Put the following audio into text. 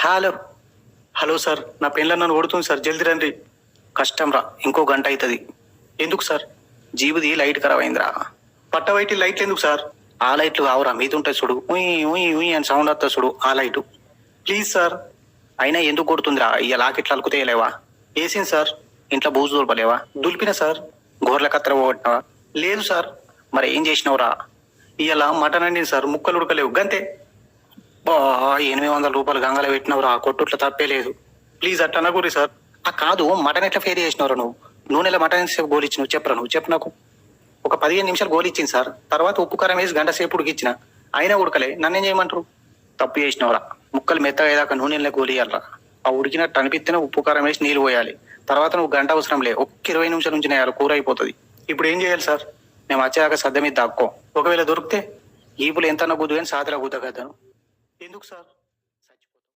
Hello hello sir, నా పెళ్ళ నన్ను కొడుతుంది సార్, జల్ది రండి. కష్టం రా, ఇంకో గంట అవుతుంది. ఎందుకు సార్? జీబుది లైట్ ఖరాబ్ అయిందిరా. పట్ట వైటి లైట్లు ఎందుకు సార్? ఆ లైట్లు కావురా, మీద ఉంటాయి చూడు, ఉయ్ ఉయ్ ఉయ్ అని సౌండ్ వస్తుంది చూడు, ఆ లైటు. Please sir. అయినా ఎందుకు కొడుతుందిరా? ఇక లాకెట్లు అలుకుతేయలేవా? వేసింది సార్. ఇంట్లో బూజు దులపలేవా? దులిపిన సార్. గోర్ల కత్తెర పోగొట్టినావా? లేదు సార్. మరి ఏం చేసినావురా? ఇలా మటన్ అండి సార్, ముక్కలు ఉడకలేవు గంతే. బా, 800 రూపాయలు గంగలో పెట్టినవురా, కొట్టుట్లో తప్పే లేదు. ప్లీజ్ అట్లా అనకూరి సార్. ఆ కాదు, మటన్ ఎట్లా ఫెయిర్ చేసినవరా నువ్వు? నూనెలో మటన్ ఎంతసేపు గోలిచ్చి నువ్వు చెప్పరా? నువ్వు చెప్పు నాకు. ఒక 15 నిమిషాలు గోలిచ్చింది సార్, తర్వాత ఉప్పు కారం వేసి గంట సేపు ఉడికిచ్చిన, అయినా ఉడకలే. నన్నేం చేయమంటారు? తప్పు చేసినవరా. ముక్కలు మెత్తగా అయ్యాక నూనెలో గోలియాలరా. ఆ ఉడికినట్టు అనిపిస్తేనే ఉప్పు కారం వేసి నీళ్ళు పోయాలి. తర్వాత నువ్వు గంట అవసరం లే, ఒక్క 20 నిమిషాల నుంచి నేయాలి, కూర అయిపోతుంది. ఇప్పుడు ఏం చేయాలి సార్? మేము వచ్చాక సద్ద మీద దాక్కో. ఒకవేళ దొరికితే ఈపులు ఎంత గుద్దు కానీ సాతిలో గుద్ద కదా. ఎందుకు సార్?